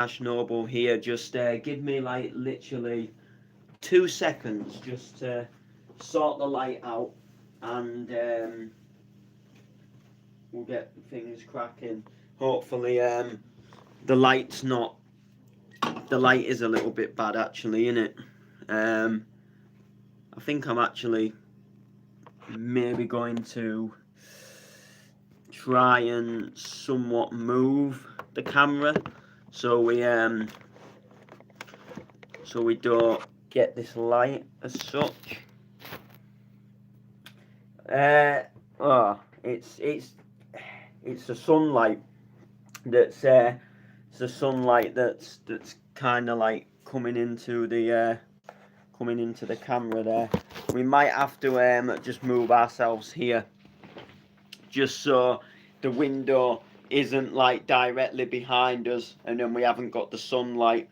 Ash Noble here. Just give me like literally 2 seconds just to sort the light out, and we'll get things cracking. Hopefully, the light's not. The light is a little bit bad actually, isn't it? Um, I think I'm actually maybe going to try and somewhat move the camera so we don't get this light as such. It's the sunlight that's it's the sunlight that's kind of like coming into the camera there. We might have to just move ourselves here, just so the window isn't like directly behind us, and then we haven't got the sunlight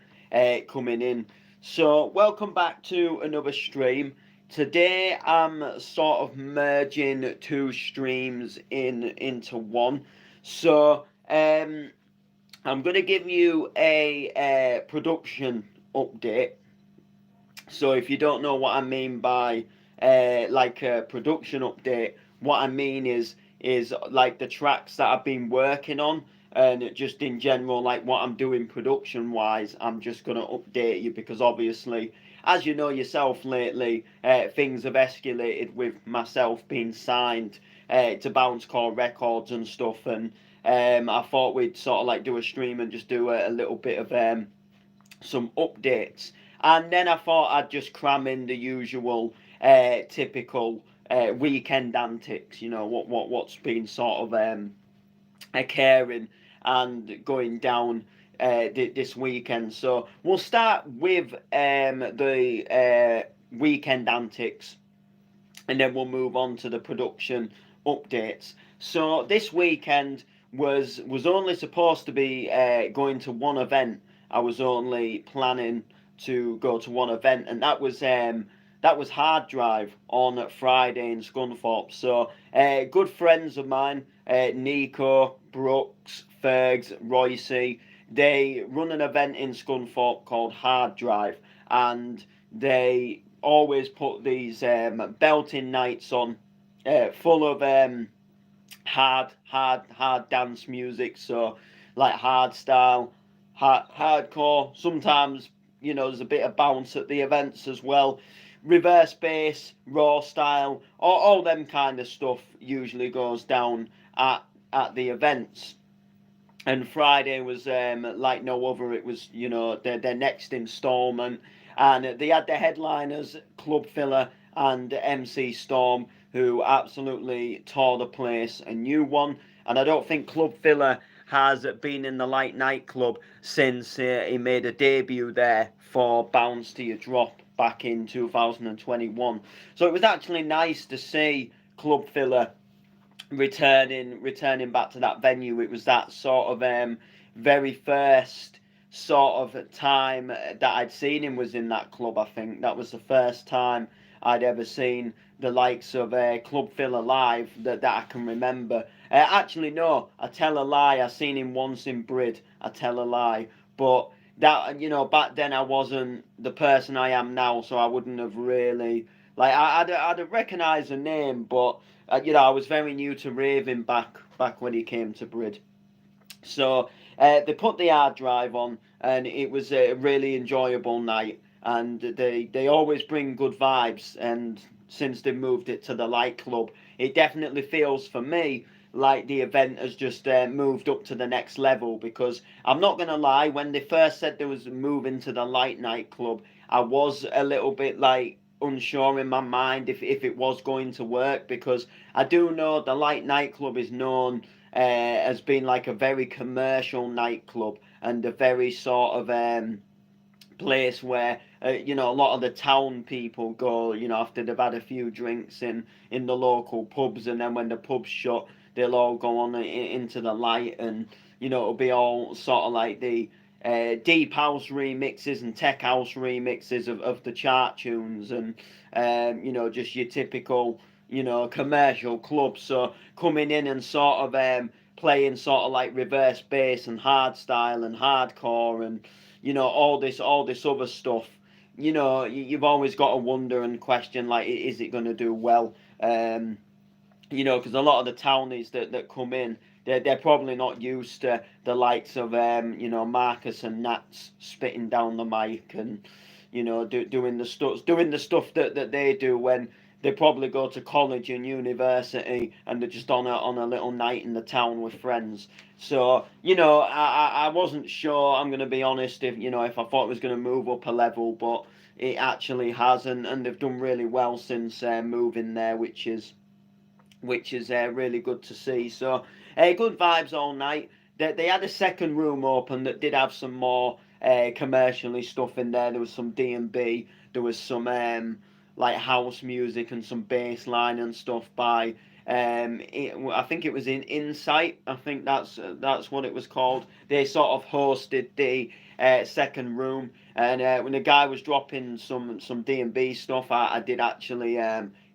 coming in. So welcome back to another stream. Today I'm sort of merging two streams into one. So I'm going to give you a production update. So if you don't know what I mean by like a production update, what I mean is like the tracks that I've been working on, and just in general like what I'm doing production wise. I'm just going to update you because obviously, as you know yourself, lately things have escalated with myself being signed to Bounce Core Records and stuff, and I thought we'd sort of like do a stream and just do a little bit of some updates. And then I thought I'd just cram in the usual typical weekend antics. You know what's been sort of occurring and going down this weekend. So we'll start with the weekend antics, and then we'll move on to the production updates. So this weekend was only supposed to be going to one event. I was only planning to go to one event, and that was Hard Drive on Friday in Scunthorpe. So good friends of mine, Nico, Brooks, Fergs, Royce, they run an event in Scunthorpe called Hard Drive, and they always put these belting nights on, full of hard dance music. So like hard style, hardcore. Sometimes there's a bit of bounce at the events as well. Reverse bass, raw style, all them kind of stuff usually goes down at the events. And Friday was like no other. It was their next instalment, and they had the headliners Club Filler and MC Storm, who absolutely tore the place a new one. And I don't think Club Filler has been in the Light nightclub since he made a debut there for Bounce to Your Drop back in 2021. So it was actually nice to see Club Filler returning back to that venue. It was that sort of very first sort of time that I'd seen him was in that club. I think that was the first time I'd ever seen the likes of Club Filler live that I can remember. Actually, no, I tell a lie. I seen him once in Brid. I tell a lie, but that back then I wasn't the person I am now, so I wouldn't have really like I'd have recognised the name, but I was very new to raving back when he came to Brid. So they put the hard drive on, and it was a really enjoyable night. And they always bring good vibes. And since they moved it to the Light Club, it definitely feels for me like the event has just moved up to the next level. Because I'm not gonna lie, when they first said there was moving to the Light nightclub, I was a little bit like unsure in my mind if it was going to work, because I do know the Light nightclub is known as being like a very commercial nightclub, and a very sort of place where a lot of the town people go after they've had a few drinks in the local pubs, and then when the pubs shut they'll all go on into the Light, and it'll be all sort of like the deep house remixes and tech house remixes of the chart tunes, and just your typical commercial club. So coming in and sort of playing sort of like reverse bass and hardstyle and hardcore and all this other stuff. You've always got to wonder and question, like, is it going to do well? Because a lot of the townies that come in, they're probably not used to the likes of Marcus and Nats spitting down the mic and doing the stuff that they do when they probably go to college and university and they're just on a little night in the town with friends. So I wasn't sure. I'm gonna be honest, if I thought it was gonna move up a level, but it actually has, and they've done really well since moving there, which is really good to see. So, good vibes all night. They had a second room open that did have some more commercially stuff in there. There was some D&B. There was some like house music and some bass line and stuff by. I think it was in Insight. I think that's what it was called. They sort of hosted the second room, and when the guy was dropping some D&B stuff, I did actually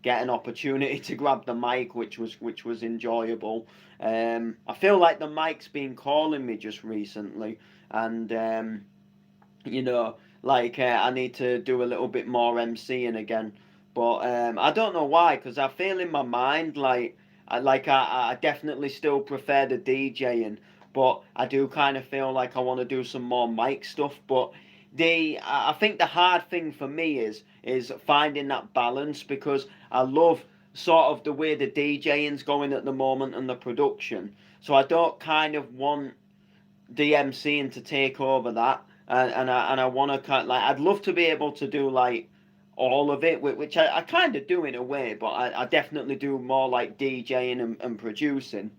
get an opportunity to grab the mic, which was enjoyable. I feel like the mic's been calling me just recently, and I need to do a little bit more MCing again. But I don't know why, because I feel in my mind I definitely still prefer the DJing, but I do kind of feel like I want to do some more mic stuff. But I think the hard thing for me is finding that balance, because I love sort of the way the DJing's going at the moment and the production. So I don't kind of want the MCing to take over that, and I want to kind of, like, I'd love to be able to do like all of it, which I kind of do in a way, but I definitely do more like DJing and producing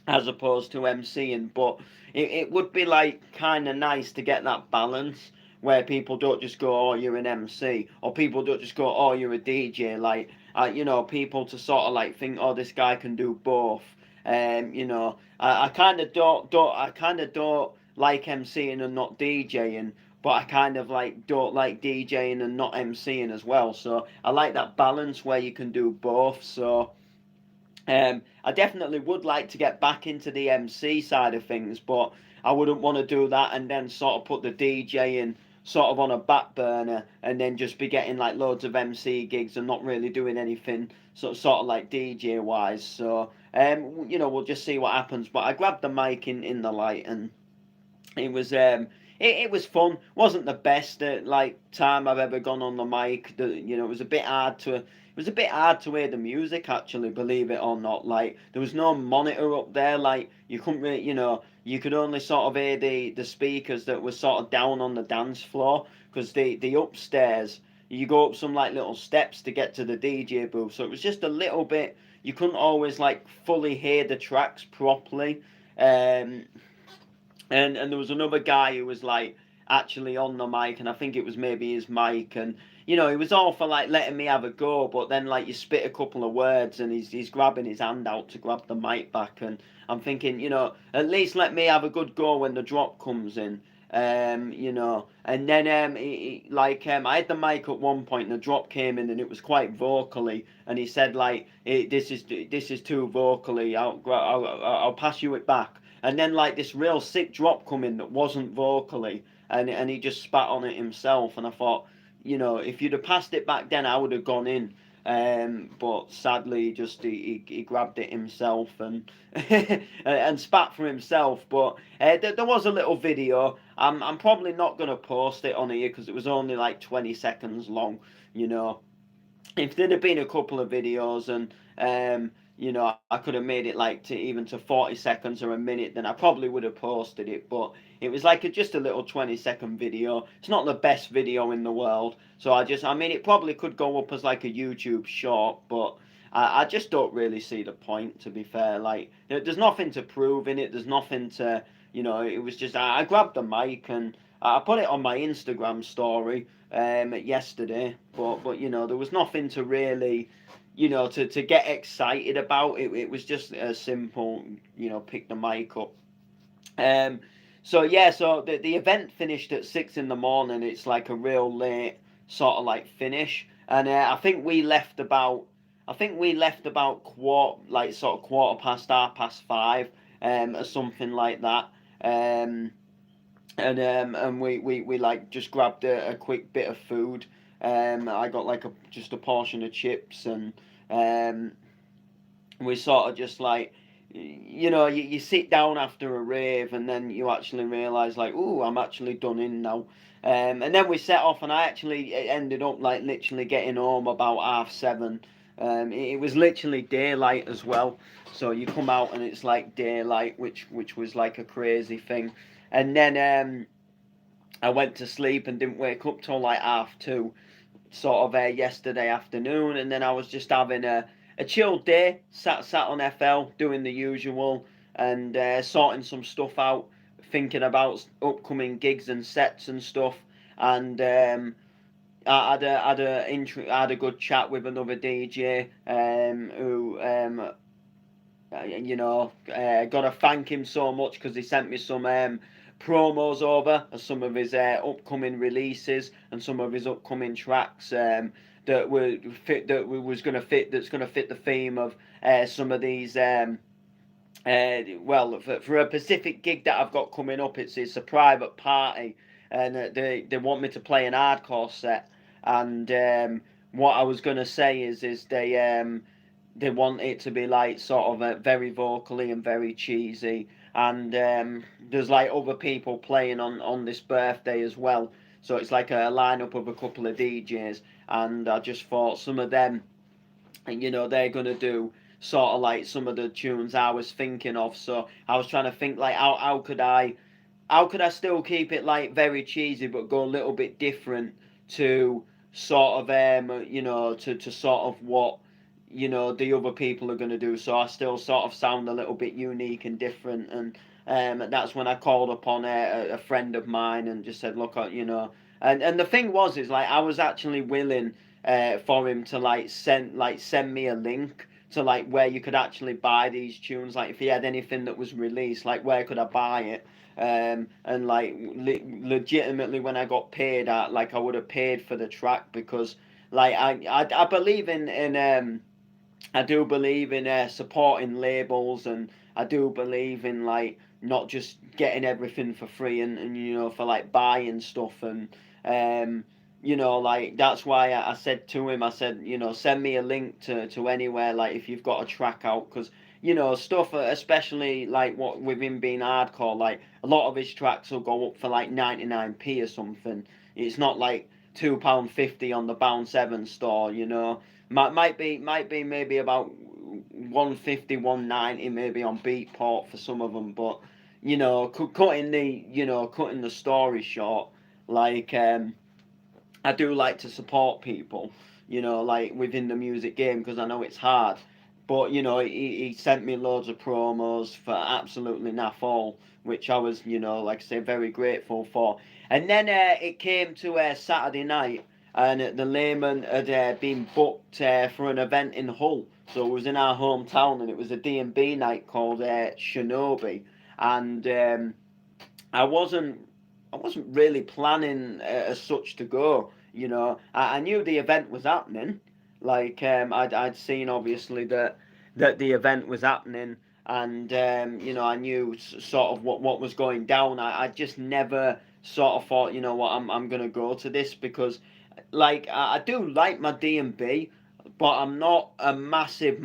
as opposed to MCing. But it would be like kind of nice to get that balance where people don't just go, oh, you're an MC, or people don't just go, oh, you're a DJ. Like, people to sort of like think, oh, this guy can do both. I kind of don't like MCing and not DJing, but I kind of like don't like DJing and not MCing as well. So I like that balance where you can do both. So I definitely would like to get back into the MC side of things, but I wouldn't want to do that and then sort of put the DJing sort of on a back burner and then just be getting like loads of MC gigs and not really doing anything sort of like DJ wise. So we'll just see what happens. But I grabbed the mic in the light, and it was it was fun. Wasn't the best like time I've ever gone on the mic. It was a bit hard to hear the music, actually, believe it or not. Like, there was no monitor up there. Like, you couldn't really, you could only sort of hear the speakers that were sort of down on the dance floor, because the upstairs, you go up some like little steps to get to the DJ booth. So it was just a little bit. You couldn't always like fully hear the tracks properly. And there was another guy who was like actually on the mic, and I think it was maybe his mic, and he was all for like letting me have a go, but then like you spit a couple of words and he's grabbing his hand out to grab the mic back, and I'm thinking, at least let me have a good go when the drop comes in. And then I had the mic at one point and the drop came in and it was quite vocally, and he said like, this is too vocally, I'll pass you it back. And then like this real sick drop come in that wasn't vocally, and he just spat on it himself, and I thought, if you'd have passed it back then, I would have gone in. But sadly, just he grabbed it himself and and spat for himself. But there was a little video. I'm probably not gonna post it on here because it was only like 20 seconds long. If there'd have been a couple of videos and I could have made it like to 40 seconds or a minute, then I probably would have posted it. But it was like just a little 20-second video. It's not the best video in the world, so I mean, it probably could go up as like a YouTube short, but I just don't really see the point, to be fair. Like, there's nothing to prove in it. There's nothing to, it was just, I grabbed the mic and I put it on my Instagram story yesterday, but there was nothing to really, to get excited about. It was just a simple, pick the mic up. So the event finished at 6 in the morning. It's like a real late sort of like finish, and I think we left about quarter past 5, or something like that. Um, and we like just grabbed a quick bit of food. I got like just a portion of chips, and um, we sort of just like, you sit down after a rave, and then you actually realise like, oh, I'm actually done in now. And then we set off, and I actually ended up like literally getting home about 7:30. It was literally daylight as well, so you come out and it's like daylight, which was like a crazy thing. And then I went to sleep and didn't wake up till like 2:30, sort of yesterday afternoon, and then I was just having a chill day, sat on FL doing the usual, and sorting some stuff out, thinking about upcoming gigs and sets and stuff, and I had a good chat with another DJ who gotta thank him so much because he sent me some promos over of some of his upcoming releases and some of his upcoming tracks that were fit that was gonna fit that's gonna fit the theme of some of these well, for a Pacific gig that I've got coming up, it's a private party, and they want me to play an hardcore set. And what I was gonna say is they want it to be like sort of very vocally and very cheesy. And there's like other people playing on this birthday as well. So it's like a lineup of a couple of DJs, and I just thought some of them, they're gonna do sort of like some of the tunes I was thinking of. So I was trying to think like how could I still keep it like very cheesy but go a little bit different to sort of to sort of what the other people are going to do, so I still sort of sound a little bit unique and different. And that's when I called upon a friend of mine and just said, look, and the thing was is like I was actually willing for him to send me a link to like where you could actually buy these tunes, like if he had anything that was released, like where could I buy it. And like legitimately when I got paid, I would have paid for the track, because like I believe in I do believe in supporting labels, and I do believe in like not just getting everything for free, and for like buying stuff. And like that's why I said to him, I said, send me a link to anywhere, like if you've got a track out, because stuff, especially like what with him being hardcore, like a lot of his tracks will go up for like 99p or something. It's not like £2.50 on the Bound 7 store. Might be maybe about 150, 190 maybe on Beatport for some of them. But cutting the story short, like I do like to support people, like within the music game, because I know it's hard. But he sent me loads of promos for absolutely naff all, which I was, like I say, very grateful for. And then it came to Saturday night, and the Layman had been booked for an event in Hull. So it was in our hometown, and it was a D&B night called Shinobi. And I wasn't I wasn't really planning as such to go. I knew the event was happening. Like I'd seen obviously that the event was happening, and I knew sort of what was going down. I just never sort of thought, what, I'm gonna go to this, because like I do like my D&B, but I'm not a massive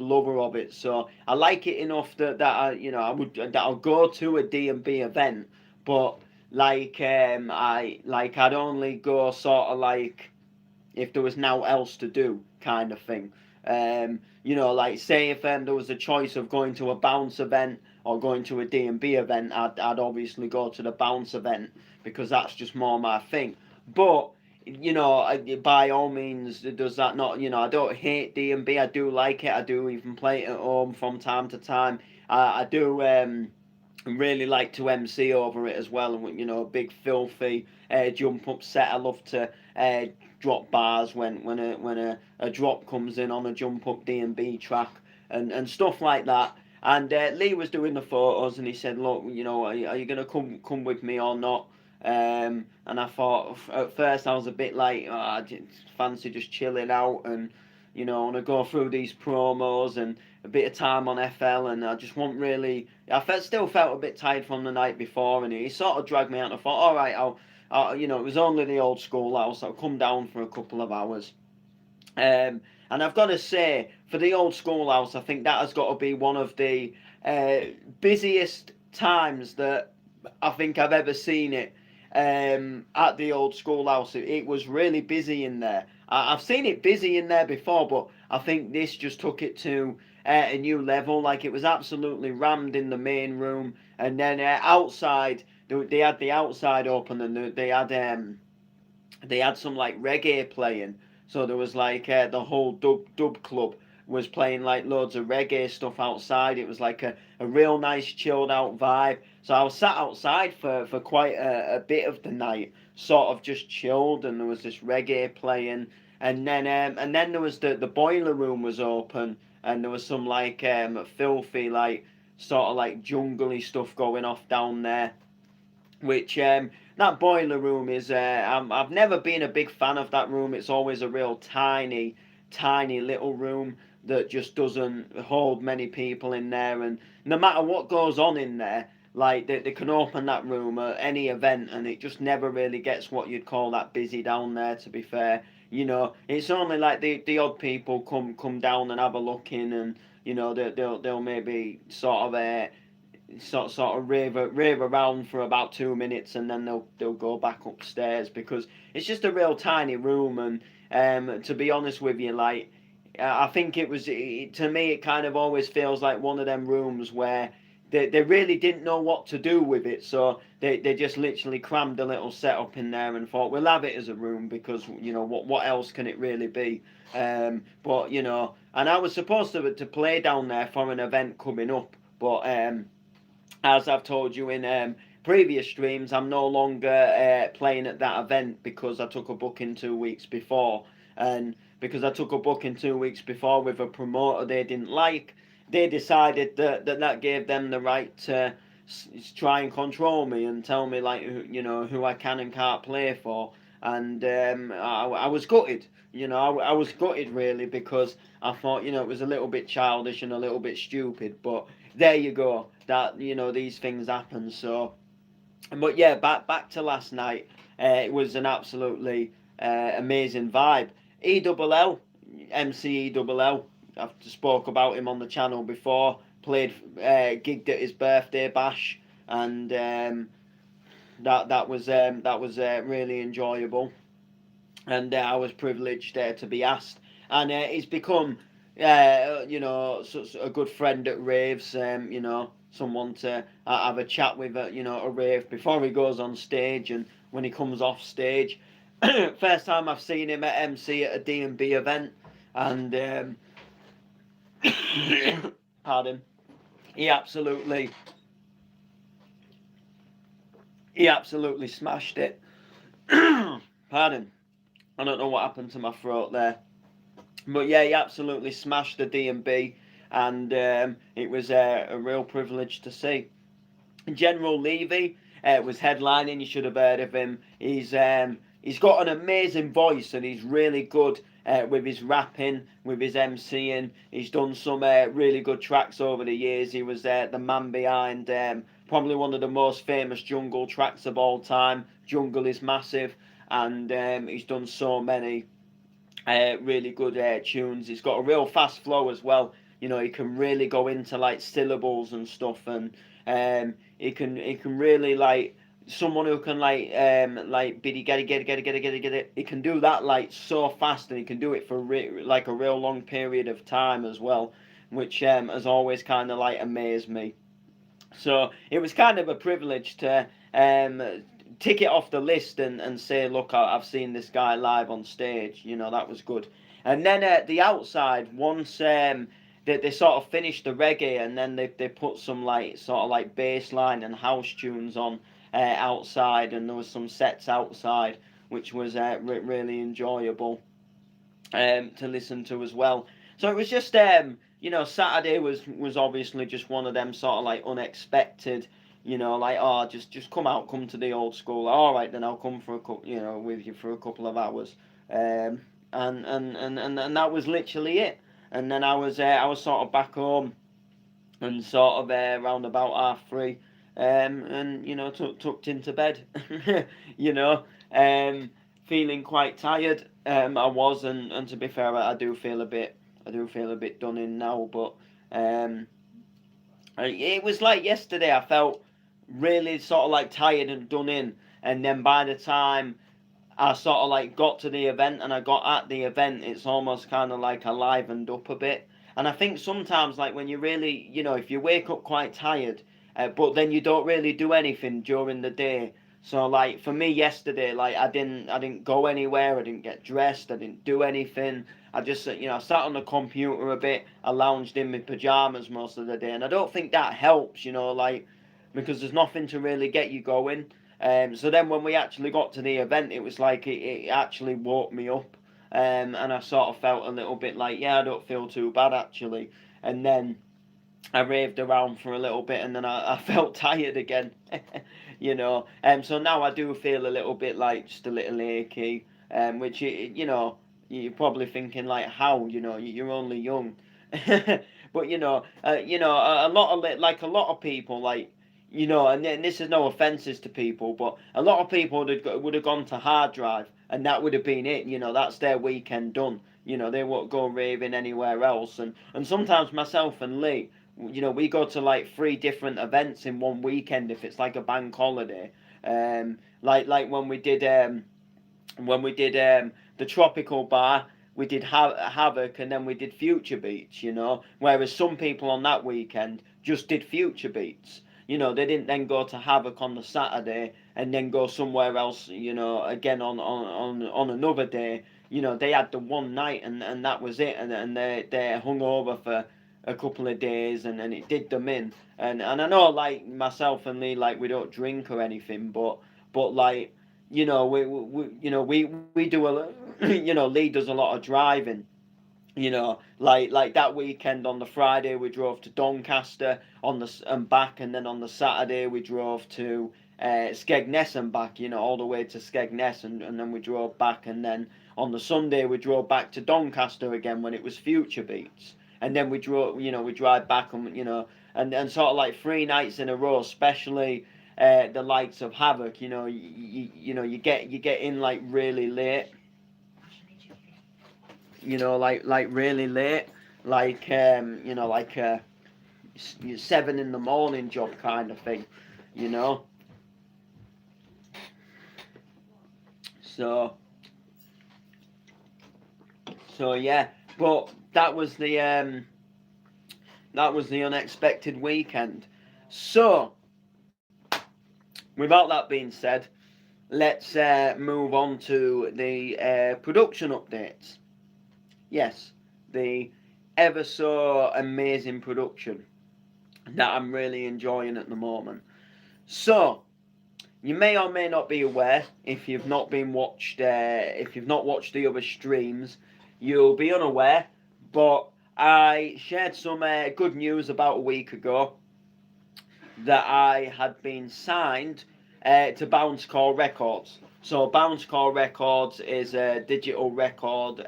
lover of it. So I like it enough that that I'll go to a D&B event, but like I'd only go sort of like if there was now else to do, kind of thing. Like say if there was a choice of going to a bounce event or going to a D&B event, I'd obviously go to the bounce event, because that's just more my thing. But by all means, does that not? I don't hate D&B. I do like it. I do even play it at home from time to time. I do. Really like to MC over it as well, and big filthy jump up set. I love to drop bars when a drop comes in on a jump up D&B track, and stuff like that. And Lee was doing the photos, and he said, "Look, are you gonna come with me or not?" And I thought at first I was a bit like, I fancy just chilling out, and I want to go through these promos, and a bit of time on FL, and I just wasn't really. Still felt a bit tired from the night before, and he sort of dragged me out. And I thought, all right, it was only the old schoolhouse. I'll come down for a couple of hours. And I've got to say, for the old schoolhouse, I think that has got to be one of the busiest times that I think I've ever seen it at the old schoolhouse. It was really busy in there. I've seen it busy in there before, but I think this just took it to a new level. Like, it was absolutely rammed in the main room, and then outside they had the outside open, and they had some like reggae playing. So there was like the whole dub club was playing like loads of reggae stuff outside. It was like a real nice chilled out vibe. So I was sat outside for quite a bit of the night, sort of just chilled, and there was this reggae playing, and then there was the boiler room was open, and there was some like filthy like sort of like jungly stuff going off down there, which that boiler room is. I've never been a big fan of that room. It's always a real tiny little room that just doesn't hold many people in there, and no matter what goes on in there, like they can open that room at any event, and it just never really gets what you'd call that busy down there. To be fair, it's only like the odd people come down and have a look in, and they'll maybe sort of rave around for about 2 minutes, and then they'll go back upstairs, because it's just a real tiny room. And to be honest with you, like I think to me it kind of always feels like one of them rooms where they really didn't know what to do with it, so they just literally crammed a little setup in there and thought, we'll have it as a room, because what else can it really be. But and I was supposed to play down there for an event coming up, but as I've told you in previous streams, I'm no longer playing at that event, because I took a booking 2 weeks before. And because I took a booking 2 weeks before with a promoter they didn't like, they decided that gave them the right to try and control me and tell me, like, who I can and can't play for. And I was gutted. I was gutted, really, because I thought, it was a little bit childish and a little bit stupid. But there you go. That these things happen. So, but yeah, back to last night. It was an absolutely amazing vibe. ELL, MC ELL. I've spoke about him on the channel before. Played, gigged at his birthday bash, and that was really enjoyable. And I was privileged to be asked, and he's become a good friend at raves. Someone to have a chat with at a rave before he goes on stage and when he comes off stage. First time I've seen him at MC at a D&B event, and pardon, he absolutely smashed it. Pardon, I don't know what happened to my throat there. But yeah, he absolutely smashed the D&B, and it was a real privilege to see. General Levy was headlining. You should have heard of him. He's got an amazing voice, and he's really good with his rapping, with his MCing. He's done some really good tracks over the years. He was the man behind probably one of the most famous jungle tracks of all time. Jungle is Massive, and he's done so many really good tunes. He's got a real fast flow as well. He can really go into like syllables and stuff, and he can really like someone who can like biddy get it. He can do that like so fast, and he can do it for like a real long period of time as well, which has always kind of like amazed me. So it was kind of a privilege to tick it off the list and say, look, I've seen this guy live on stage. That was good. And then at the outside, once they sort of finished the reggae, and then they put some like sort of like bass line and house tunes on outside, and there was some sets outside, which was really enjoyable to listen to as well. So it was just Saturday was obviously just one of them sort of like unexpected, like, oh, just come to the old school. All right, then I'll come for a with you for a couple of hours, and that was literally it. and then I was sort of back home, and sort of around about 3:30, and tucked into bed, you know, feeling quite tired. I was, and to be fair, I do feel a bit done in now, but um, it was like yesterday. I felt really sort of like tired and done in, and then by the time I sort of like got to the event and I got at the event, it's almost kind of like I livened up a bit. And I think sometimes, like when you really, if you wake up quite tired, but then you don't really do anything during the day. So like for me yesterday, like I didn't go anywhere. I didn't get dressed. I didn't do anything. I just, I sat on the computer a bit. I lounged in my pajamas most of the day, and I don't think that helps, like because there's nothing to really get you going. So then when we actually got to the event, it was like it actually woke me up. And I sort of felt a little bit like, yeah, I don't feel too bad actually. And then I raved around for a little bit, and then I felt tired again, So now I do feel a little bit like just a little achy, which, you're probably thinking like, how, you're only young. But, a lot of, like a lot of people, like, and this is no offences to people, but a lot of people would have gone to hard drive, and that would have been it. That's their weekend done. They won't go raving anywhere else. And sometimes myself and Lee, we go to like 3 different events in one weekend if it's like a bank holiday. Like when we did the tropical bar, we did Havoc, and then we did Future Beats. Whereas some people on that weekend just did Future Beats. They didn't then go to Havoc on the Saturday and then go somewhere else. Again on another day. They had the one night, and that was it, and they hung over for a couple of days, and it did them in. And I know, like myself and Lee, like we don't drink or anything, but like we do a Lee does a lot of driving. Like that weekend on the Friday we drove to Doncaster and back, and then on the Saturday we drove to Skegness and back, all the way to Skegness, and then we drove back, and then on the Sunday we drove back to Doncaster again when it was Future Beats, and then we drive back, and sort of like 3 nights in a row, especially the likes of Havoc. You get in like really late, like really late, like like 7 in the morning job kind of thing, you know. So yeah, but that was the unexpected weekend. So without that being said, let's move on to the production updates. Yes, the ever so amazing production that I'm really enjoying at the moment. So, you may or may not be aware, if you've not watched the other streams, you'll be unaware. But I shared some good news about a week ago that I had been signed to Bounce Core Records. So Bounce Core Records is a digital record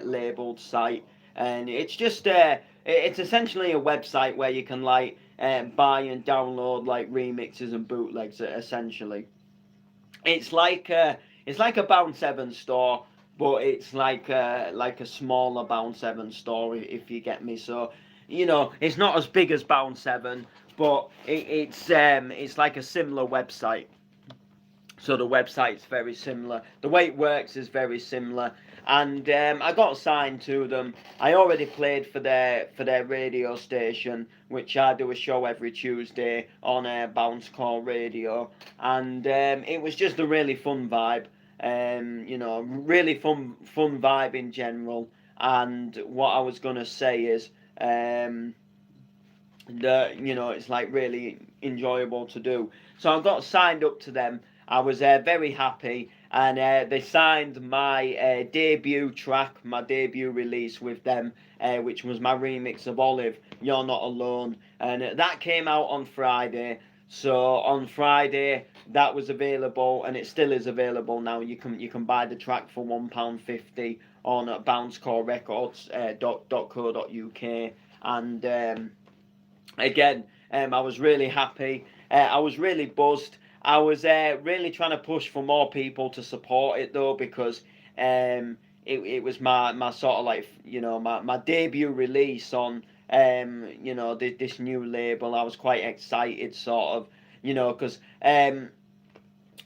labeled site, and it's just it's essentially a website where you can like buy and download like remixes and bootlegs. Essentially, it's like a Bounce 7 store, but it's like a smaller Bounce 7 store, if you get me. So it's not as big as Bounce 7, but it's like a similar website. So the website's very similar. The way it works is very similar, and I got signed to them. I already played for their radio station, which I do a show every Tuesday on Bounce Core Radio, and it was just a really fun vibe. Really fun vibe in general. And what I was gonna say is that it's like really enjoyable to do. So I got signed up to them. I was very happy, and they signed my debut track, my debut release with them, which was my remix of Olive, You're Not Alone, and that came out on Friday. So on Friday that was available, and it still is available now. You can buy the track for £1.50 on bouncecorerecords.co.uk. And again, I was really happy. I was really buzzed. I was really trying to push for more people to support it though, because it was my sort of like, my debut release on this new label. I was quite excited, sort of, because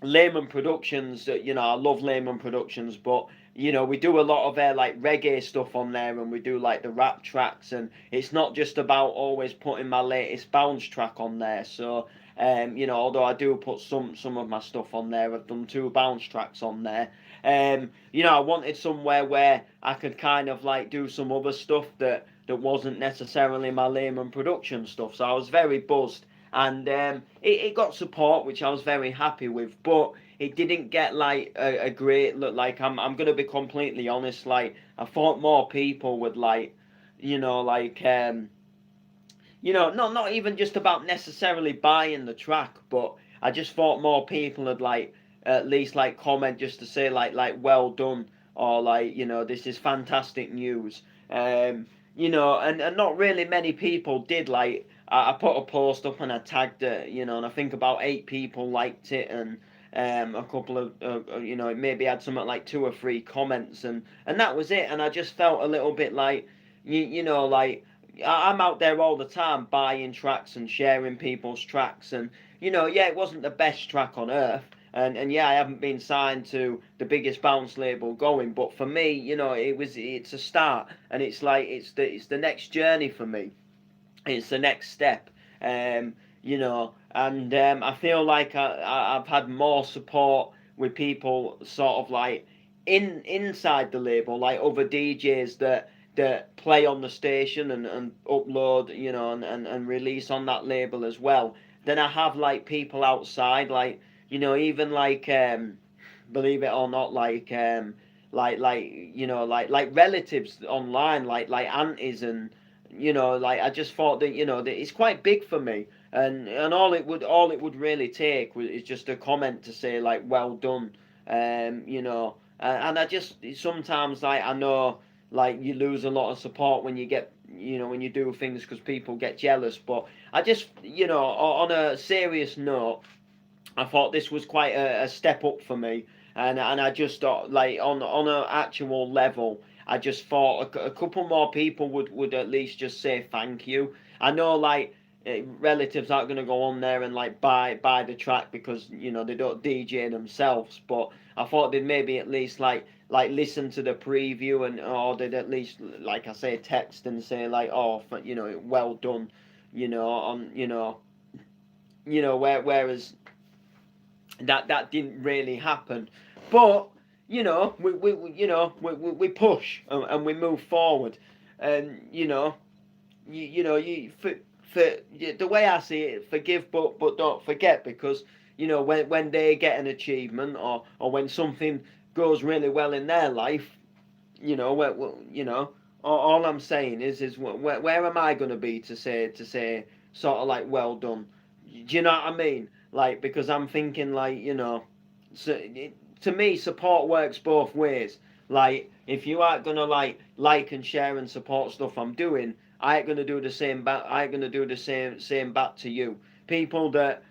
Layman Productions, I love Layman Productions, but we do a lot of like reggae stuff on there, and we do like the rap tracks, and it's not just about always putting my latest bounce track on there. So although I do put some of my stuff on there, I've done 2 bounce tracks on there. I wanted somewhere where I could kind of like do some other stuff that wasn't necessarily my Layman Production stuff. So I was very buzzed, and it got support, which I was very happy with, but it didn't get like a great look. Like, I'm gonna be completely honest, like I thought more people would like, like not even just about necessarily buying the track, but I just thought more people would like at least like comment just to say like well done, or like, this is fantastic news. And not really many people did. Like, I put a post up and I tagged it, and I think about 8 people liked it, and a couple of it maybe had something like 2 or 3 comments, and that was it. And I just felt a little bit like, like I'm out there all the time buying tracks and sharing people's tracks, and yeah, it wasn't the best track on earth, and yeah, I haven't been signed to the biggest bounce label going, but for me, it's a start, and it's like it's the next journey for me. It's the next step. And I feel like I've had more support with people sort of like inside the label, like other DJs that play on the station and upload, and release on that label as well, than I have like people outside, like, even like believe it or not, like relatives online, like aunties, and like, I just thought that that it's quite big for me, and all it would really take is just a comment to say like well done. And I just sometimes, like, I know like you lose a lot of support when you get, when you do things, because people get jealous, but I just, on a serious note, I thought this was quite a step up for me, and I just thought, like, on an actual level, I just thought a couple more people would at least just say thank you. I know, like, relatives aren't gonna go on there and like buy the track, because they don't DJ themselves, but I thought they'd maybe at least like listen to the preview, and or they'd at least, like I say, text and say like, oh, well done, on whereas that didn't really happen. But we push, and we move forward, and you for the way I see it, forgive but don't forget, because when they get an achievement, or when something goes really well in their life, where, all I'm saying is where am I going to be to say sort of like well done? Do you know what I mean? Like, because I'm thinking, like, so to me, support works both ways. Like, if you aren't gonna like and share and support stuff I'm doing, I ain't gonna do the same back. I ain't gonna do the same back to you. People that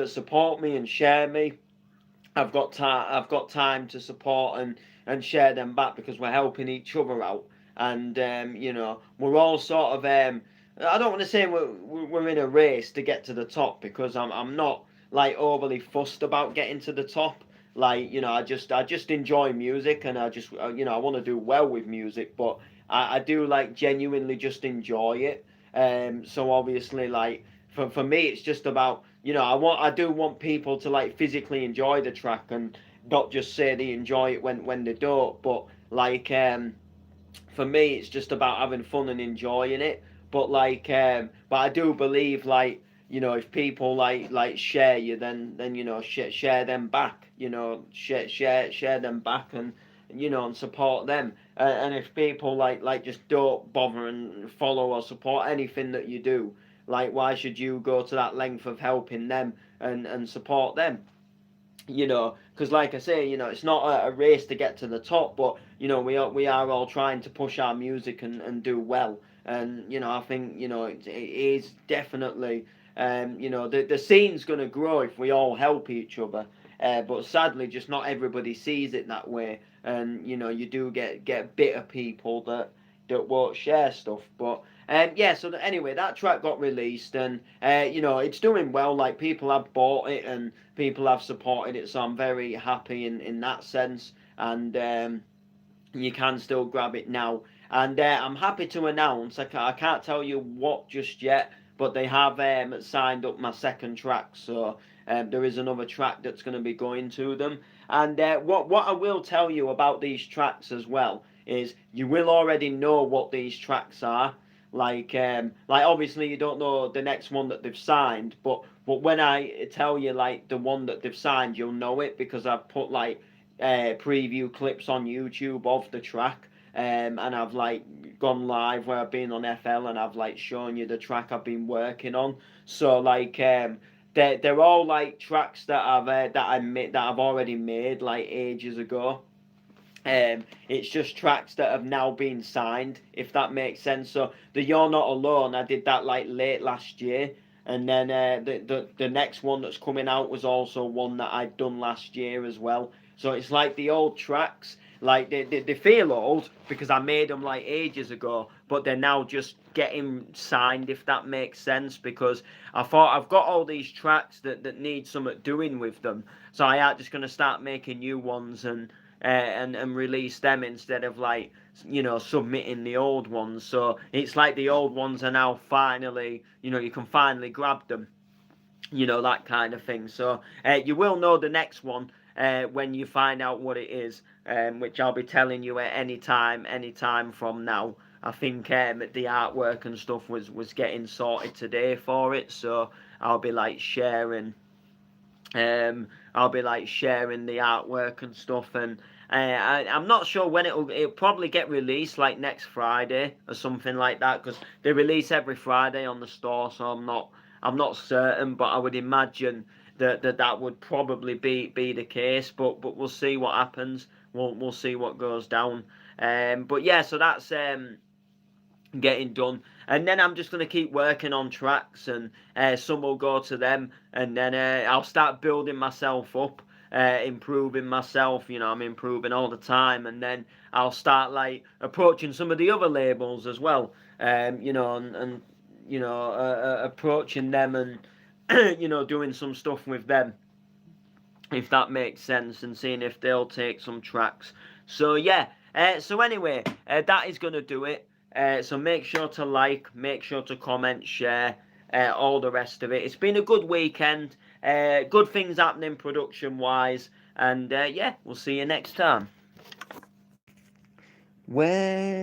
support me and share me, I've got time to support and share them back, because we're helping each other out, and we're all sort of I don't want to say we're in a race to get to the top, because I'm not like overly fussed about getting to the top. Like, I just enjoy music, and I want to do well with music, but I do like genuinely just enjoy it. So obviously, like, for me, it's just about, I do want people to like physically enjoy the track, and not just say they enjoy it when they don't. But like, for me, it's just about having fun and enjoying it. But like, but I do believe, like, if people like share you, then share them back. Share them back, and support them. And if people like just don't bother and follow or support anything that you do, Like, why should you go to that length of helping them and support them? You know, because like I say, you know, it's not a race to get to the top, but you know, we are all trying to push our music and do well. And you know, I think, you know, it is definitely, you know, the scene's going to grow if we all help each other. But sadly, just not everybody sees it that way, and you know, you do get bitter people that won't share stuff. But yeah, so anyway, that track got released, and you know, it's doing well. Like, people have bought it and people have supported it, so I'm very happy in that sense. And you can still grab it now. And I'm happy to announce, I can't tell you what just yet, but they have signed up my second track, so there is another track that's going to be going to them. And what I will tell you about these tracks as well is you will already know what these tracks are. Like obviously you don't know the next one that they've signed, but when I tell you like the one that they've signed, you'll know it because I've put like preview clips on YouTube of the track. And I've like gone live where I've been on FL and I've like shown you the track I've been working on. So like they're all like tracks that I've already made like ages ago. It's just tracks that have now been signed, if that makes sense. So the You're Not Alone, I did that like late last year, and then the next one that's coming out was also one that I'd done last year as well. So it's like the old tracks, like they feel old because I made them like ages ago, but they're now just getting signed, if that makes sense. Because I thought I've got all these tracks that need something doing with them, so I am just gonna start making new ones and release them instead of like, you know, submitting the old ones. So it's like the old ones are now finally, you know, you can finally grab them, you know, that kind of thing. So you will know the next one when you find out what it is, which I'll be telling you at any time from now. I think the artwork and stuff was getting sorted today for it, so I'll be like sharing I'll be like sharing the artwork and stuff, and I'm not sure when it'll probably get released, like next Friday or something like that, because they release every Friday on the store. So I'm not certain, but I would imagine that would probably be the case. But we'll see what happens. We'll see what goes down. But yeah, so that's getting done, and then I'm just going to keep working on tracks, and some will go to them, and then I'll start building myself up, improving myself. You know, I'm improving all the time, and then I'll start like approaching some of the other labels as well, you know, and you know, approaching them and you know, doing some stuff with them, if that makes sense, and seeing if they'll take some tracks. So yeah, so anyway, that is going to do it. So make sure to like, make sure to comment, share, all the rest of it. It's been a good weekend, good things happening production wise, and yeah, we'll see you next time. Well.